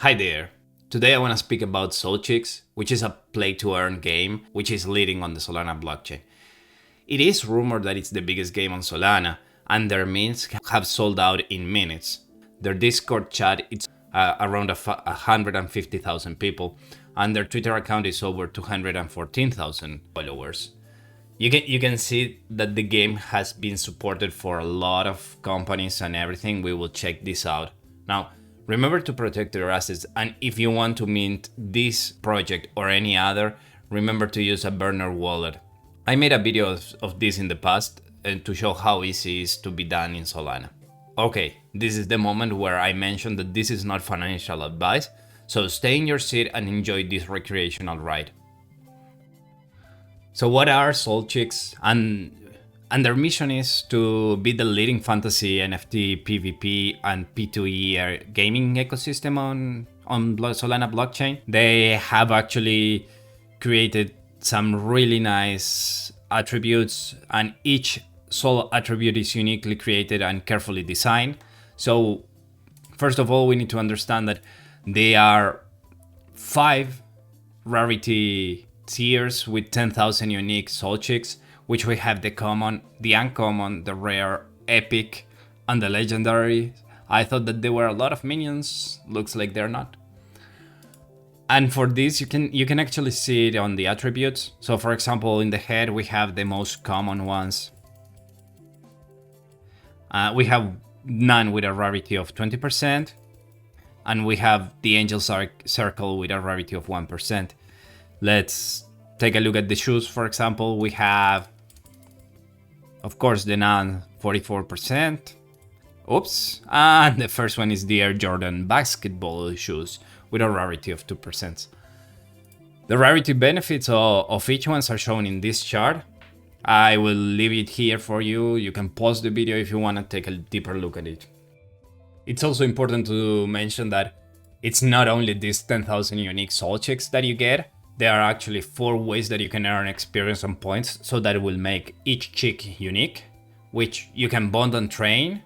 Hi there. Today I want to speak about SolChicks, which is a play-to-earn game which is leading on the Solana blockchain. It is rumored that it's the biggest game on Solana, and their memes have sold out in minutes. Their Discord chat is around 150,000 people, and their Twitter account is over 214,000 followers. You can see that the game has been supported for a lot of companies and everything. We will check this out. Now, remember to protect your assets, and if you want to mint this project or any other, remember to use a burner wallet. I made a video of this in the past to show how easy it is to be done in Solana. Okay, this is the moment where I mentioned that this is not financial advice, so stay in your seat and enjoy this recreational ride. So what are SolChicks? And their mission is to be the leading fantasy NFT, PvP, and P2E gaming ecosystem on Solana blockchain. They have actually created some really nice attributes, and each Sol attribute is uniquely created and carefully designed. So first of all, we need to understand that they are 5 rarity tiers with 10,000 unique SolChicks, which we have the common, the uncommon, the rare, epic, and the legendary. I thought that there were a lot of minions. Looks like they're not. And for this, you can actually see it on the attributes. So for example, in the head, we have the most common ones. We have none with a rarity of 20. And we have the angel circle with a rarity of 1%. Let's take a look at the shoes, for example. We have, of course, the Nan 44%. Oops. And the first one is the Air Jordan basketball shoes with a rarity of 2%. The rarity benefits of each one are shown in this chart. I will leave it here for you. You can pause the video if you want to take a deeper look at it. It's also important to mention that it's not only these 10,000 unique SolChicks that you get. There are actually 4 ways that you can earn experience and points, so that will make each chick unique, which you can bond and train,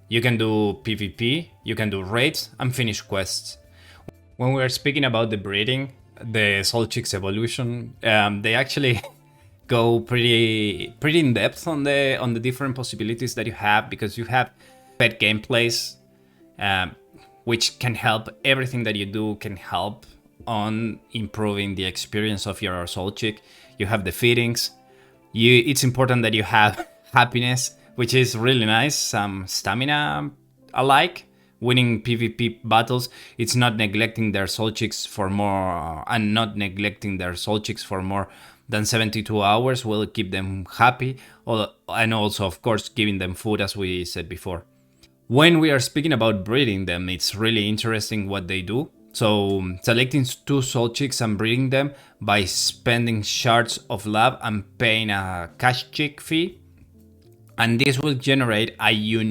you can do PvP, you can do raids, and finish quests. When we are speaking about the breeding, the SolChicks evolution, they actually go pretty in depth on the different possibilities that you have, because you have pet gameplays, which can help. Everything that you do can help on improving the experience of your SolChick. You have the feedings. It's important that you have happiness, which is really nice. Some stamina alike. Winning PvP battles. It's not neglecting their SolChicks for more, and not neglecting their SolChicks for more than 72 hours will keep them happy. And also, of course, giving them food, as we said before. When we are speaking about breeding them, it's really interesting what they do. So selecting 2 SolChicks and breeding them by spending shards of lab and paying a cash chick fee, and this will generate a new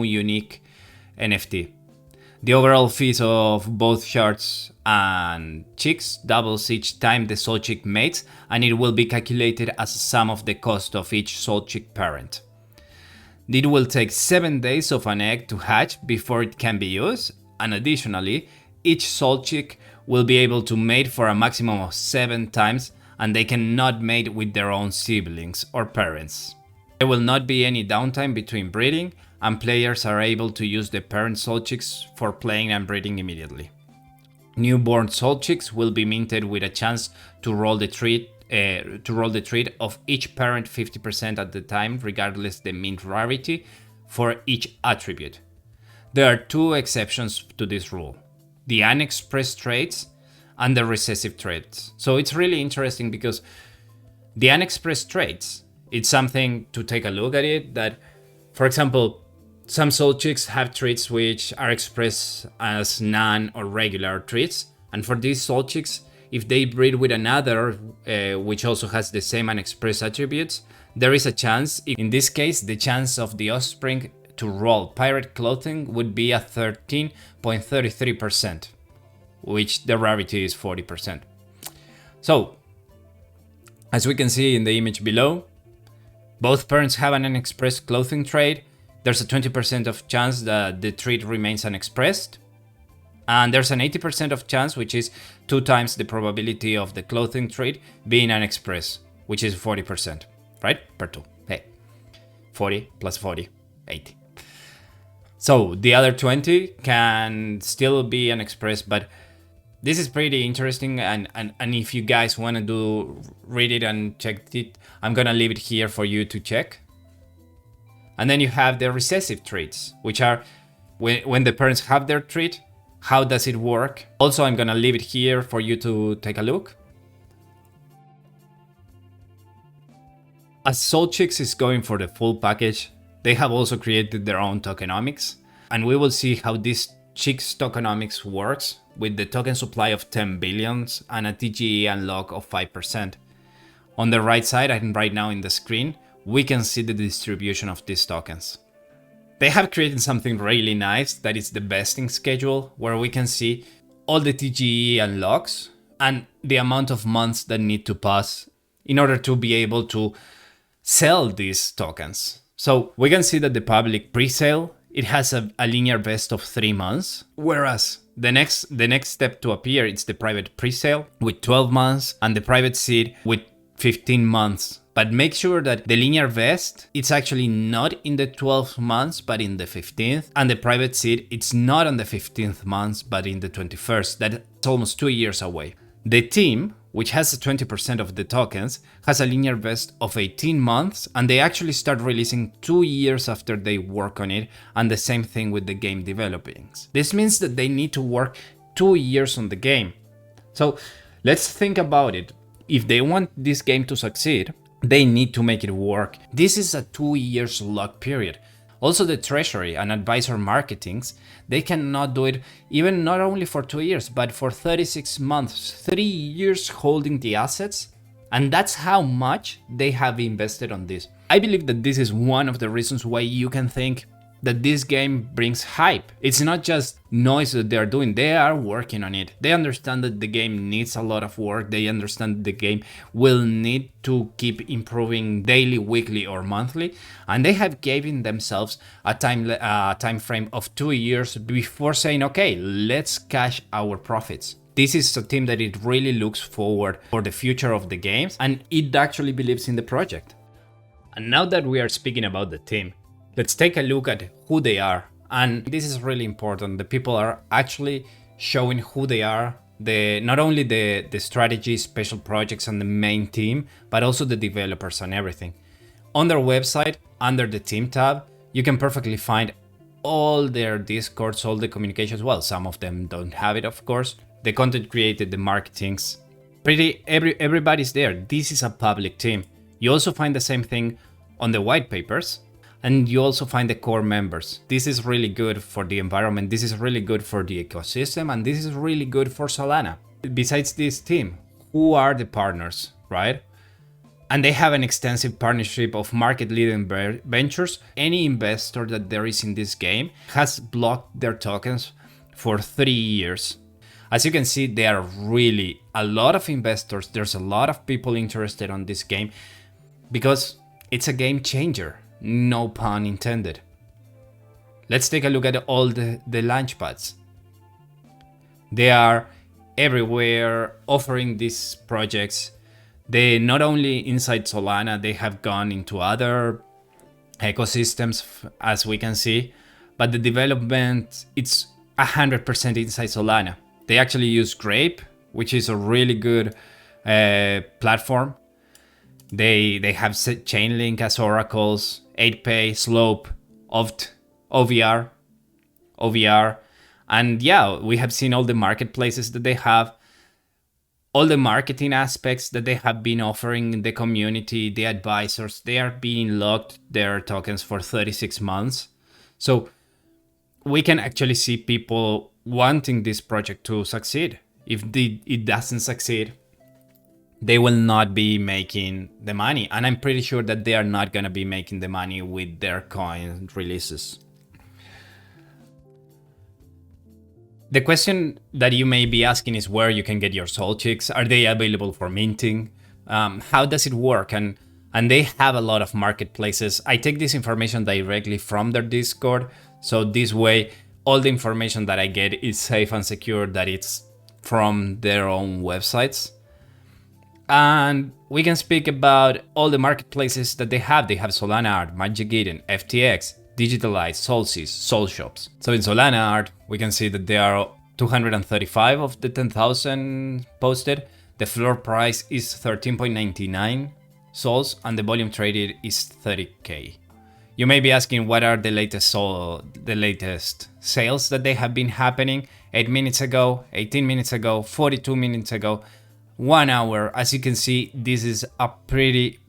unique NFT. The overall fees of both shards and chicks doubles each time the SolChick mates, and it will be calculated as a sum of the cost of each SolChick parent. It will take 7 days of an egg to hatch before it can be used. And additionally, each SolChick will be able to mate for a maximum of 7 times, and they cannot mate with their own siblings or parents. There will not be any downtime between breeding, and players are able to use the parent SolChicks for playing and breeding immediately. Newborn SolChicks will be minted with a chance to roll the treat of each parent 50% at the time, regardless the mint rarity for each attribute. There are 2 exceptions to this rule: the unexpressed traits and the recessive traits. So it's really interesting, because the unexpressed traits, it's something to take a look at it, that, for example, some SolChicks have traits which are expressed as non or regular traits, and for these SolChicks, if they breed with another which also has the same unexpressed attributes, there is a chance. In this case, the chance of the offspring to roll pirate clothing would be a 13.33%, which the rarity is 40%. So, as we can see in the image below, both parents have an unexpressed clothing trait. there's a 20% of chance that the treat remains unexpressed. And there's an 80% of chance, which is 2 times the probability of the clothing treat being unexpressed, which is 40%, right? Per 2. Hey, 40 plus 40, 80. So the other 20 can still be unexpressed, but this is pretty interesting. And if you guys want to read it and check it, I'm going to leave it here for you to check. And then you have the recessive treats, which are when the parents have their treat. How does it work? Also, I'm gonna leave it here for you to take a look. As SolChicks is going for the full package, they have also created their own tokenomics, and we will see how this Chicks Tokenomics works with the token supply of 10 billions and a TGE unlock of 5%. On the right side and right now in the screen, we can see the distribution of these tokens. They have created something really nice that is the vesting schedule, where we can see all the TGE unlocks and the amount of months that need to pass in order to be able to sell these tokens. So we can see that the public pre-sale, it has a linear vest of 3 months, whereas the next step to appear, it's the private pre-sale with 12 months and the private seed with 15 months. But make sure that the linear vest, it's actually not in the 12th months, but in the 15th. And the private seed, it's not on the 15th month, but in the 21st. That's almost 2 years away. The team, which has 20% of the tokens, has a linear vest of 18 months, and they actually start releasing 2 years after they work on it, and the same thing with the game developing. This means that they need to work 2 years on the game. So let's think about it. If they want this game to succeed, they need to make it work. This is a 2 years lock period. Also, the treasury and advisor marketings, they cannot do it even not only for 2 years, but for 36 months, 3 years holding the assets. And that's how much they have invested on this. I believe that this is one of the reasons why you can think that this game brings hype. It's not just noise that they're doing, they are working on it. They understand that the game needs a lot of work. They understand the game will need to keep improving daily, weekly, or monthly. And they have given themselves a time frame of 2 years before saying, okay, let's cash our profits. This is a team that it really looks forward for the future of the games, and it actually believes in the project. And now that we are speaking about the team, let's take a look at who they are. And this is really important. The people are actually showing who they are. Not only the strategy, special projects, and the main team, but also the developers and everything. On their website, under the team tab, you can perfectly find all their Discords, all the communications. Well, some of them don't have it, of course. The content created, the marketings. Everybody's there. This is a public team. You also find the same thing on the white papers. And you also find the core members. This is really good for the environment, this is really good for the ecosystem, and this is really good for Solana. Besides this team, who are the partners, right? And they have an extensive partnership of market-leading ventures. Any investor that there is in this game has blocked their tokens for 3 years. As you can see, there are really a lot of investors. There's a lot of people interested on this game because it's a game changer. No pun intended. Let's take a look at all the launchpads. They are everywhere offering these projects. They not only inside Solana, they have gone into other ecosystems, as we can see, but the development, it's 100% inside Solana. They actually use Grape, which is a really good platform. They have Chainlink as oracles, 8pay, Slope, OVR, and yeah, we have seen all the marketplaces that they have, all the marketing aspects that they have been offering in the community, the advisors, they are being locked their tokens for 36 months. So we can actually see people wanting this project to succeed. If it doesn't succeed, they will not be making the money. And I'm pretty sure that they are not going to be making the money with their coin releases. The question that you may be asking is where you can get your SolChicks. Are they available for minting? How does it work? And and they have a lot of marketplaces. I take this information directly from their Discord, so this way all the information that I get is safe and secure, that it's from their own websites. And we can speak about all the marketplaces that they have. They have Solana Art, Magic Eden, FTX, Digitalize, SolSys, SolShops. So in Solana Art, we can see that there are 235 of the 10,000 posted. The floor price is 13.99 sols and the volume traded is 30k. You may be asking what are the latest sales that they have been happening 8 minutes ago, 18 minutes ago, 42 minutes ago, 1 hour. As you can see, this is a pretty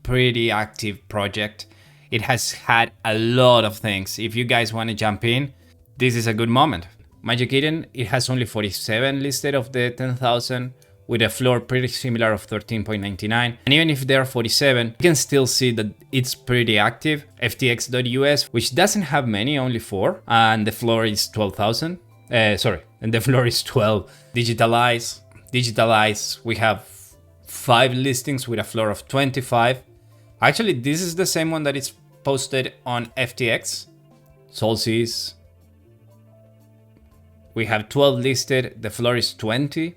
active project. It has had a lot of things. If you guys want to jump in, this is a good moment. Magic Eden, it has only 47 listed of the 10,000 with a floor pretty similar of 13.99. And even if there are 47, you can still see that it's pretty active. FTX.US, which doesn't have many, only 4, and the floor is 12,000. And the floor is 12. Digitalize, we have 5 listings with a floor of 25. Actually, this is the same one that is posted on FTX. SolSys, we have 12 listed, the floor is 20.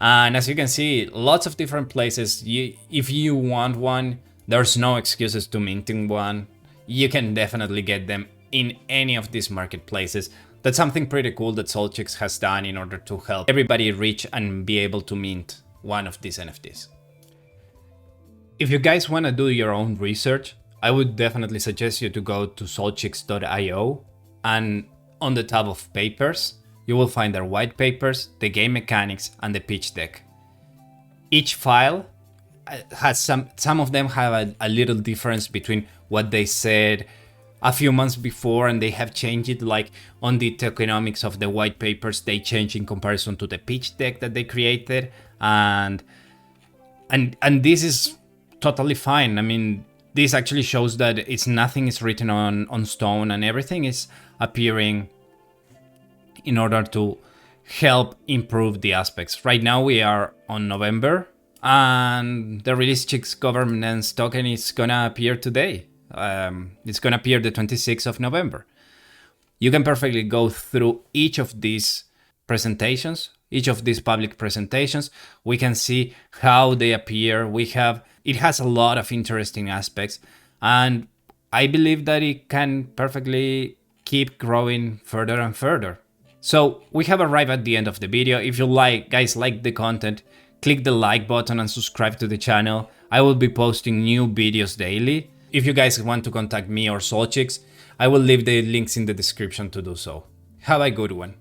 And as you can see, lots of different places. If you want one, there's no excuses to minting one. You can definitely get them in any of these marketplaces. That's something pretty cool that SolChicks has done in order to help everybody reach and be able to mint one of these NFTs. If you guys want to do your own research, I would definitely suggest you to go to SolChicks.io, and on the tab of papers, you will find their white papers, the game mechanics, and the pitch deck. Each file has some of them have a little difference between what they said a few months before, and they have changed it. Like on the tokenomics of the white papers, they change in comparison to the pitch deck that they created, and this is totally fine. I mean, this actually shows that nothing is written on stone, and everything is appearing in order to help improve the aspects. Right now we are on November, and the Release Chicks governance token is gonna appear today. It's gonna appear the 26th of November. You can perfectly go through each of these presentations, each of these public presentations. We can see how they appear. It has a lot of interesting aspects, and I believe that it can perfectly keep growing further and further. So we have arrived at the end of the video. If you guys like the content, click the like button and subscribe to the channel. I will be posting new videos daily. If you guys want to contact me or SolChicks, I will leave the links in the description to do so. Have a good one.